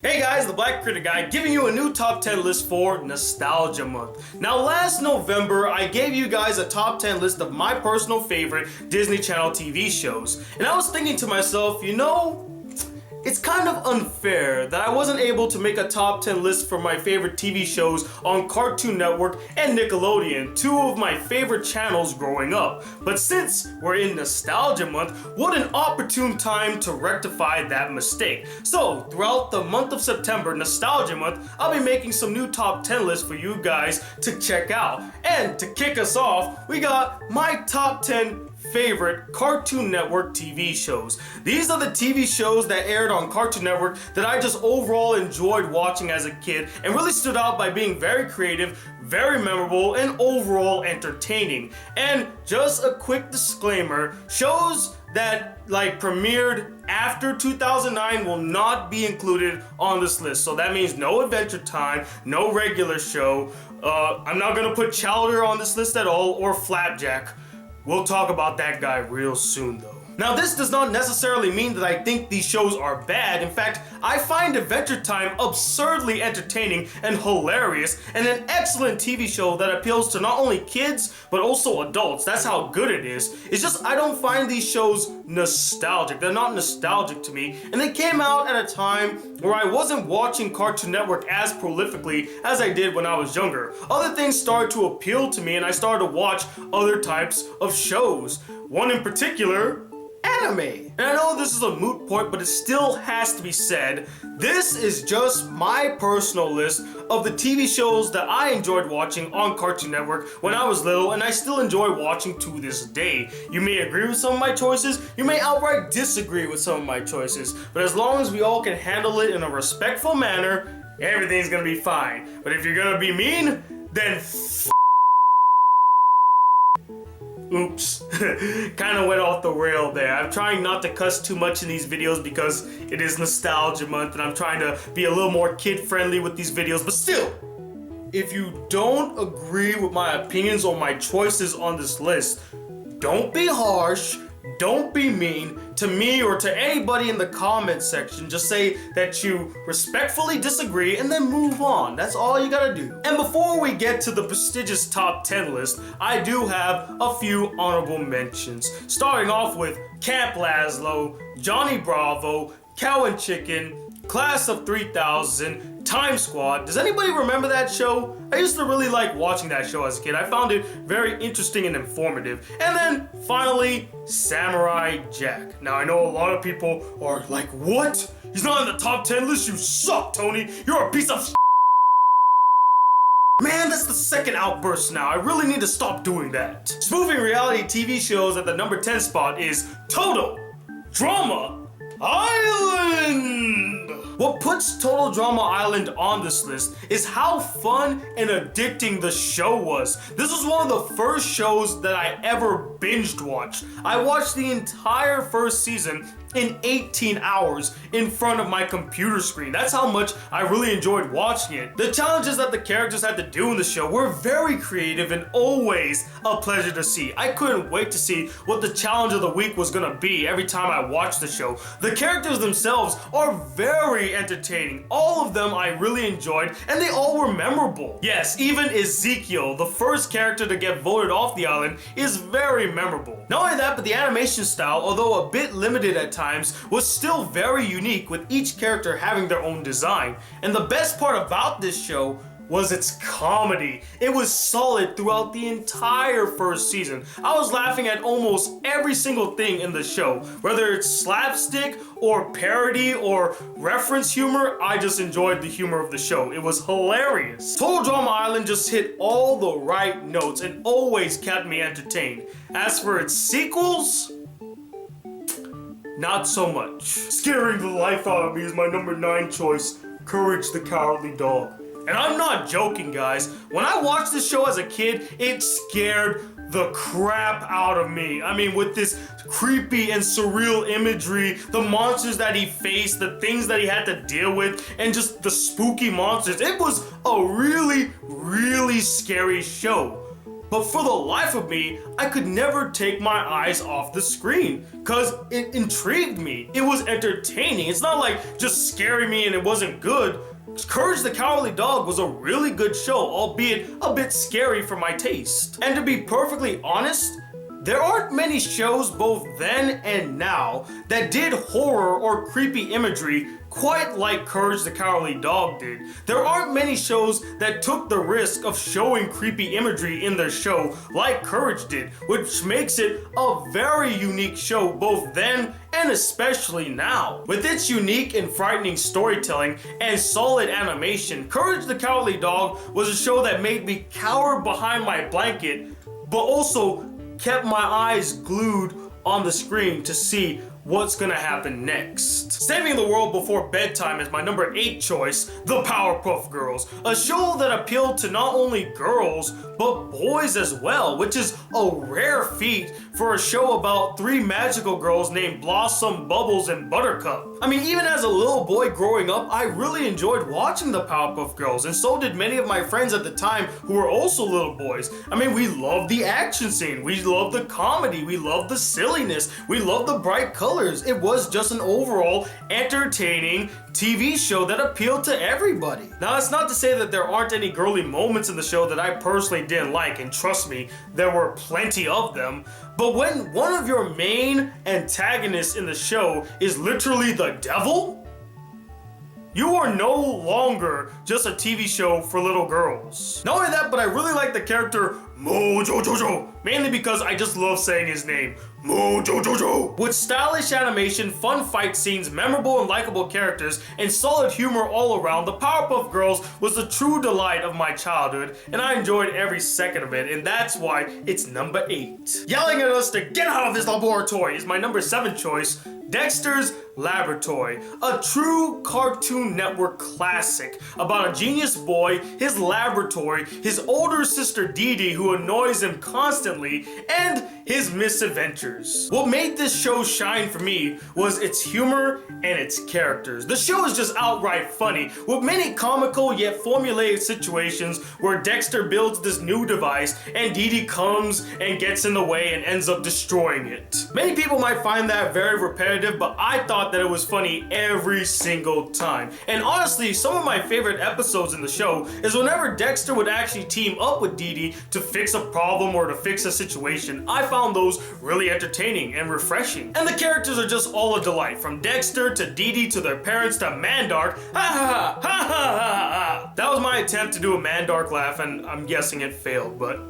Hey guys, the Black Critic Guy giving you a new top 10 list for Nostalgia Month. Now last November, I gave you guys a top 10 list of my personal favorite Disney Channel TV shows. And I was thinking to myself, it's kind of unfair that I wasn't able to make a top 10 list for my favorite TV shows on Cartoon Network and Nickelodeon, two of my favorite channels growing up. But since we're in Nostalgia Month, what an opportune time to rectify that mistake. So throughout the month of September, Nostalgia Month, I'll be making some new top 10 lists for you guys to check out. And to kick us off, we got my top 10 favorite Cartoon Network TV shows. These are the TV shows that aired on Cartoon Network that I just overall enjoyed watching as a kid and really stood out by being very creative, very memorable, and overall entertaining. And just a quick disclaimer, shows that premiered after 2009 will not be included on this list. So that means no Adventure Time, no regular show. I'm not gonna put Chowder on this list at all, or Flapjack. We'll talk about that guy real soon though. Now this does not necessarily mean that I think these shows are bad. In fact, I find Adventure Time absurdly entertaining and hilarious, and an excellent TV show that appeals to not only kids, but also adults. That's how good it is. It's just I don't find these shows nostalgic. They're not nostalgic to me, and they came out at a time where I wasn't watching Cartoon Network as prolifically as I did when I was younger. Other things started to appeal to me, and I started to watch other types of shows. One in particular, anime. And I know this is a moot point, but it still has to be said. This is just my personal list of the TV shows that I enjoyed watching on Cartoon Network when I was little, and I still enjoy watching to this day. You may agree with some of my choices, you may outright disagree with some of my choices, but as long as we all can handle it in a respectful manner, everything's gonna be fine. But if you're gonna be mean, then oops, kind of went off the rail there. I'm trying not to cuss too much in these videos because it is Nostalgia Month and I'm trying to be a little more kid-friendly with these videos, but still, if you don't agree with my opinions or my choices on this list, don't be harsh, don't be mean to me or to anybody in the comment section. Just say that you respectfully disagree and then move on. That's all you gotta do. And before we get to the prestigious top 10 list, I do have a few honorable mentions. Starting off with Camp Lazlo, Johnny Bravo, Cow and Chicken, Class of 3000, Time Squad. Does anybody remember that show? I used to really like watching that show as a kid. I found it very interesting and informative. And then finally, Samurai Jack. Now I know a lot of people are like, what? He's not in the top 10 list, you suck, Tony. You're a piece of Man, that's the second outburst now. I really need to stop doing that. Spoofing reality TV shows at the number 10 spot is Total Drama Island! What puts Total Drama Island on this list is how fun and addicting the show was. This was one of the first shows that I ever binged watched. I watched the entire first season in 18 hours in front of my computer screen. That's how much I really enjoyed watching it. The challenges that the characters had to do in the show were very creative and always a pleasure to see. I couldn't wait to see what the challenge of the week was gonna be every time I watched the show. The characters themselves are very entertaining. All of them I really enjoyed, and they all were memorable. Yes, even Ezekiel, the first character to get voted off the island, is very memorable. Not only that, but the animation style, although a bit limited at times, was still very unique, with each character having their own design. And the best part about this show was its comedy. It was solid throughout the entire first season. I was laughing at almost every single thing in the show. Whether it's slapstick or parody or reference humor, I just enjoyed the humor of the show. It was hilarious. Total Drama Island just hit all the right notes and always kept me entertained. As for its sequels, not so much. Scaring the life out of me is my number 9 choice, Courage the Cowardly Dog. And I'm not joking, guys. When I watched this show as a kid, it scared the crap out of me. I mean, with this creepy and surreal imagery, the monsters that he faced, the things that he had to deal with, and just the spooky monsters. It was a really, really scary show. But for the life of me, I could never take my eyes off the screen because it intrigued me. It was entertaining. It's not like just scaring me and it wasn't good. Courage the Cowardly Dog was a really good show, albeit a bit scary for my taste. And to be perfectly honest, there aren't many shows both then and now that did horror or creepy imagery quite like Courage the Cowardly Dog did. There aren't many shows that took the risk of showing creepy imagery in their show like Courage did, which makes it a very unique show both then and especially now. With its unique and frightening storytelling and solid animation, Courage the Cowardly Dog was a show that made me cower behind my blanket, but also kept my eyes glued on the screen to see what's gonna happen next. Saving the world before bedtime is my number 8 choice, The Powerpuff Girls, a show that appealed to not only girls, but boys as well, which is a rare feat for a show about 3 magical girls named Blossom, Bubbles, and Buttercup. I mean, even as a little boy growing up, I really enjoyed watching The Powerpuff Girls, and so did many of my friends at the time who were also little boys. I mean, we loved the action scene, we loved the comedy, we loved the silliness, we loved the bright colors. It was just an overall entertaining TV show that appealed to everybody. Now, that's not to say that there aren't any girly moments in the show that I personally didn't like, and trust me, there were plenty of them. But when one of your main antagonists in the show is literally the devil, you are no longer just a TV show for little girls. Not only that, but I really like the character Mojo Jojo, mainly because I just love saying his name, Mojo Jojo. With stylish animation, fun fight scenes, memorable and likable characters, and solid humor all around, the Powerpuff Girls was the true delight of my childhood, and I enjoyed every second of it, and that's why it's number 8. Yelling at us to get out of this laboratory is my number 7 choice, Dexters Laboratory, a true Cartoon Network classic about a genius boy, his laboratory, his older sister Dee Dee who annoys him constantly, and his misadventures. What made this show shine for me was its humor and its characters. The show is just outright funny, with many comical yet formulaic situations where Dexter builds this new device and Dee Dee comes and gets in the way and ends up destroying it. Many people might find that very repetitive, but I thought that it was funny every single time. And honestly, some of my favorite episodes in the show is whenever Dexter would actually team up with Dee Dee to fix a problem or to fix a situation. I found those really entertaining and refreshing. And the characters are just all a delight, from Dexter to Dee Dee to their parents to Mandark. Ha ha ha ha ha ha. That was my attempt to do a Mandark laugh, and I'm guessing it failed, but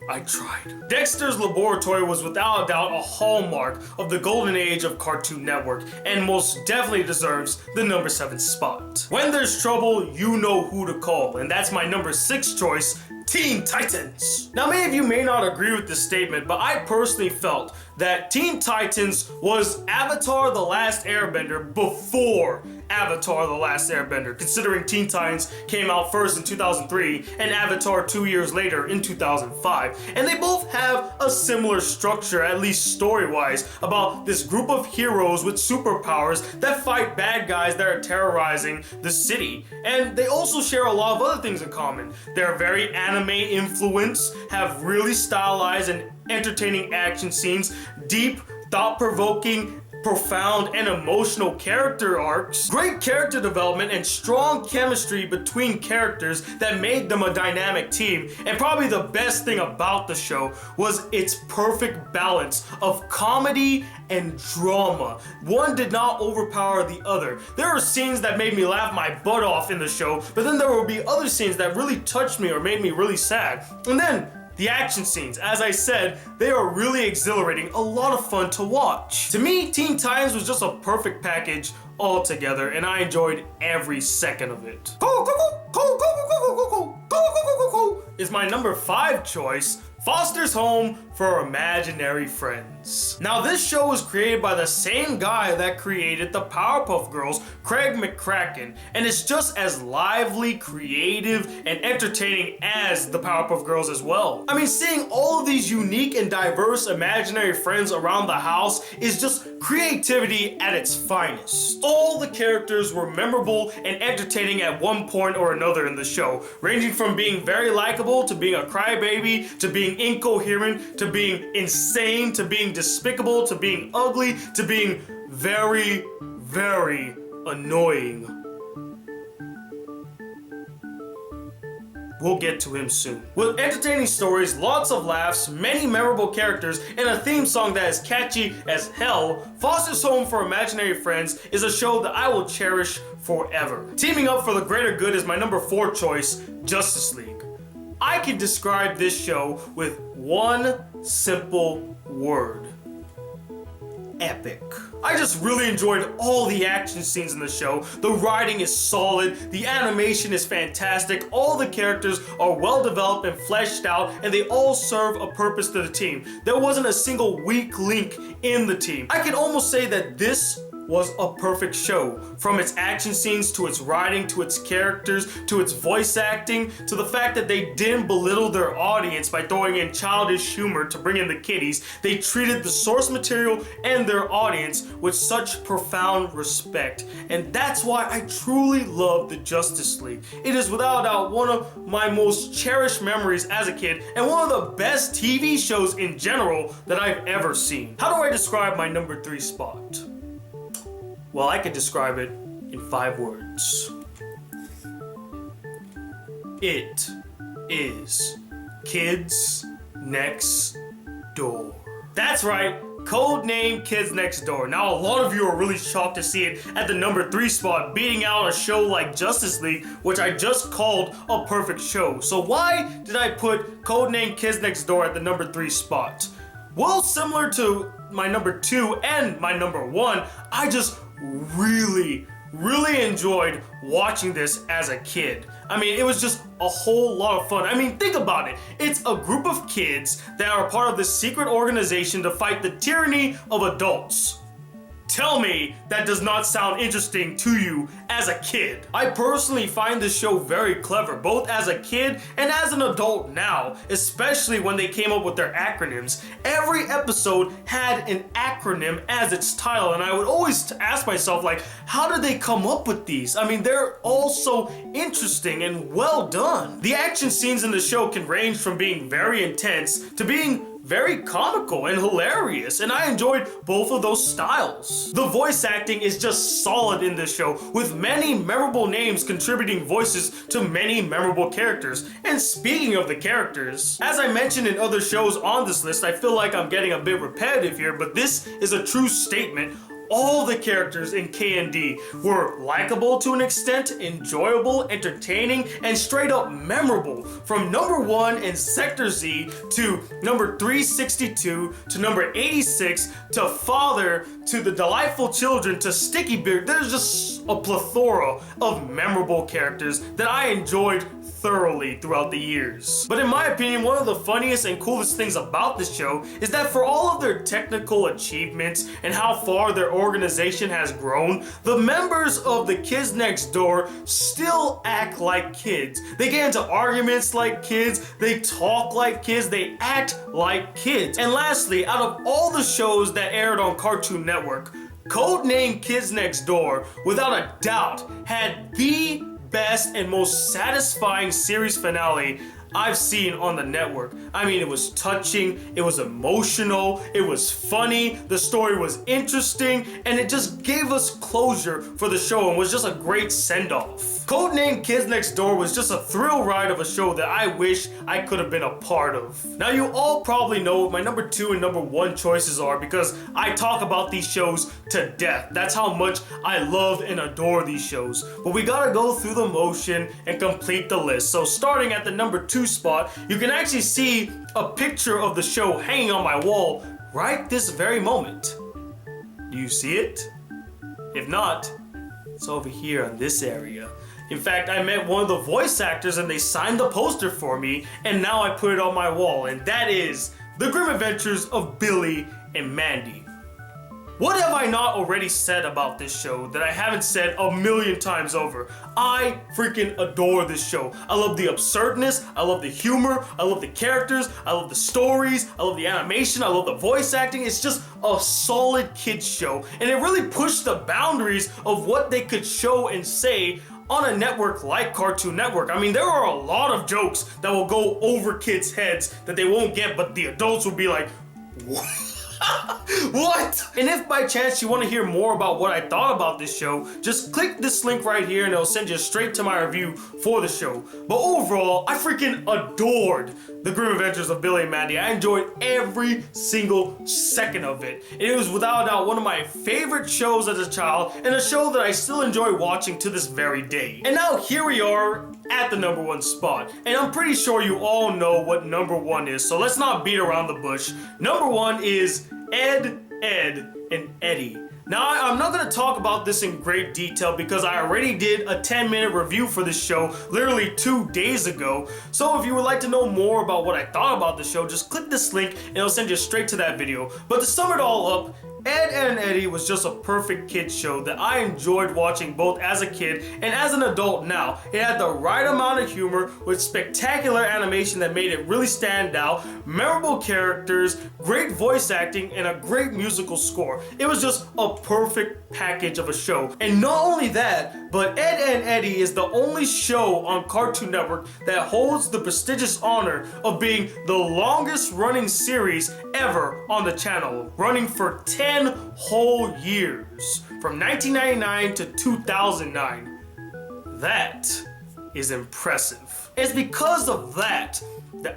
I tried. Dexter's Laboratory was without a doubt a hallmark of the golden age of Cartoon Network, and most definitely deserves the number 7 spot. When there's trouble, you know who to call, and that's my number 6 choice, Teen Titans. Now, many of you may not agree with this statement, but I personally felt that Teen Titans was Avatar: The Last Airbender before Avatar: The Last Airbender, considering Teen Titans came out first in 2003 and Avatar 2 years later in 2005. And they both have a similar structure, at least story-wise, about this group of heroes with superpowers that fight bad guys that are terrorizing the city. And they also share a lot of other things in common. They're very anime influenced, have really stylized and entertaining action scenes, deep, thought-provoking, profound and emotional character arcs, great character development, and strong chemistry between characters that made them a dynamic team. And probably the best thing about the show was its perfect balance of comedy and drama. One did not overpower the other. There are scenes that made me laugh my butt off in the show, but then there will be other scenes that really touched me or made me really sad. And then the action scenes, as I said, they are really exhilarating, a lot of fun to watch. To me, Teen Titans was just a perfect package altogether, and I enjoyed every second of it. Is my number 5 choice, Foster's Home for Imaginary Friends. Friends. Now this show was created by the same guy that created the Powerpuff Girls, Craig McCracken, and it's just as lively, creative, and entertaining as the Powerpuff Girls as well. I mean, seeing all of these unique and diverse imaginary friends around the house is just creativity at its finest. All the characters were memorable and entertaining at one point or another in the show, ranging from being very likable to being a crybaby to being incoherent to being insane to being despicable to being ugly to being very, very annoying. We'll get to him soon. With entertaining stories, lots of laughs, many memorable characters, and a theme song that is catchy as hell, Foster's Home for Imaginary Friends is a show that I will cherish forever. Teaming up for the greater good is my number 4 choice, Justice League. I can describe this show with one simple word: epic. I just really enjoyed all the action scenes in the show. The writing is solid, the animation is fantastic, all the characters are well developed and fleshed out, and they all serve a purpose to the team. There wasn't a single weak link in the team. I can almost say that this was a perfect show. From its action scenes, to its writing, to its characters, to its voice acting, to the fact that they didn't belittle their audience by throwing in childish humor to bring in the kiddies. They treated the source material and their audience with such profound respect. And that's why I truly love the Justice League. It is without a doubt one of my most cherished memories as a kid, and one of the best TV shows in general that I've ever seen. How do I describe my number 3 spot? Well, I could describe it in 5 words. It is Kids Next Door. That's right, codename Kids Next Door. Now, a lot of you are really shocked to see it at the number 3 spot, beating out a show like Justice League, which I just called a perfect show. So why did I put codename Kids Next Door at the number 3 spot? Well, similar to my number 2 and my number 1, I just really enjoyed watching this as a kid. I mean, it was just a whole lot of fun. I mean, think about it. It's a group of kids that are part of this secret organization to fight the tyranny of adults. Tell me that does not sound interesting to you as a kid. I personally find this show very clever, both as a kid and as an adult now, especially when they came up with their acronyms. Every episode had an acronym as its title, and I would always ask myself, like, how did they come up with these? I mean, they're all so interesting and well done. The action scenes in the show can range from being very intense to being very comical and hilarious, and I enjoyed both of those styles. The voice acting is just solid in this show, with many memorable names contributing voices to many memorable characters. And speaking of the characters, as I mentioned in other shows on this list, I feel like I'm getting a bit repetitive here, but this is a true statement. All the characters in K&D were likable to an extent, enjoyable, entertaining, and straight up memorable. From number 1 in Sector Z to number 362 to number 86 to Father to the Delightful Children to Sticky Beard. There's just a plethora of memorable characters that I enjoyed thoroughly throughout the years. But in my opinion, one of the funniest and coolest things about this show is that for all of their technical achievements and how far their organization has grown, the members of the Kids Next Door still act like kids. They get into arguments like kids, they talk like kids, they act like kids. And lastly, out of all the shows that aired on Cartoon Network, codename Kids Next Door, without a doubt, had the best and most satisfying series finale I've seen on the network. I mean, it was touching, it was emotional, it was funny, the story was interesting, and it just gave us closure for the show and was just a great send-off. Codename Kids Next Door was just a thrill ride of a show that I wish I could have been a part of. Now, you all probably know what my number 2 and number 1 choices are because I talk about these shows to death. That's how much I love and adore these shows. But we gotta go through the motion and complete the list. So starting at the number 2 spot, you can actually see a picture of the show hanging on my wall right this very moment. Do you see it? If not, it's over here in this area. In fact, I met one of the voice actors and they signed the poster for me, and now I put it on my wall, and that is The Grim Adventures of Billy and Mandy. What have I not already said about this show that I haven't said a million times over? I freaking adore this show. I love the absurdness, I love the humor, I love the characters, I love the stories, I love the animation, I love the voice acting. It's just a solid kids show, and it really pushed the boundaries of what they could show and say on a network like Cartoon Network. I mean, there are a lot of jokes that will go over kids' heads that they won't get, but the adults will be like, what? What? And if by chance you want to hear more about what I thought about this show, just click this link right here and it'll send you straight to my review for the show. But overall, I freaking adored The Grim Adventures of Billy and Mandy. I enjoyed every single second of it. And it was without a doubt one of my favorite shows as a child, and a show that I still enjoy watching to this very day. And now here we are at the number one spot. And I'm pretty sure you all know what number one is, so let's not beat around the bush. Number one is Ed, and Eddie. Now, I'm not going to talk about this in great detail because I already did a 10-minute review for this show literally 2 days ago. So if you would like to know more about what I thought about the show, just click this link and it'll send you straight to that video. But to sum it all up, Ed, and Eddie was just a perfect kids show that I enjoyed watching both as a kid and as an adult now. It had the right amount of humor with spectacular animation that made it really stand out, memorable characters, great voice acting, and a great musical score. It was just a perfect package of a show. And not only that, but Ed and Eddie is the only show on Cartoon Network that holds the prestigious honor of being the longest running series ever on the channel, running for 10 whole years, from 1999 to 2009. That is impressive. It's because of that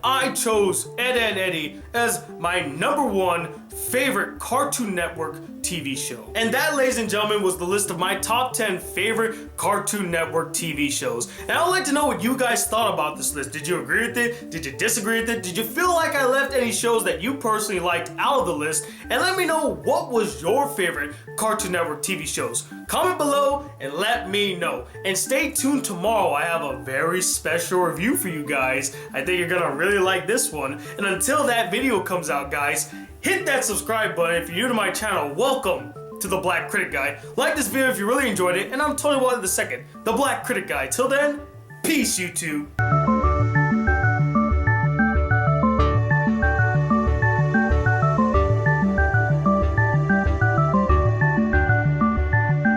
I chose Ed and Eddie as my number one favorite Cartoon Network TV show. And that, ladies and gentlemen, was the list of my top 10 favorite Cartoon Network TV shows. And I would like to know what you guys thought about this list. Did you agree with it? Did you disagree with it? Did you feel like I left any shows that you personally liked out of the list? And let me know, what was your favorite Cartoon Network TV shows? Comment below and let me know. And stay tuned tomorrow. I have a very special review for you guys. I think you're gonna really like this one. And until that video comes out, guys, hit that subscribe button if you're new to my channel. Welcome to the Black Critic Guy. Like this video if you really enjoyed it, and I'm Tony Watt II, the Black Critic Guy. Till then, peace, YouTube.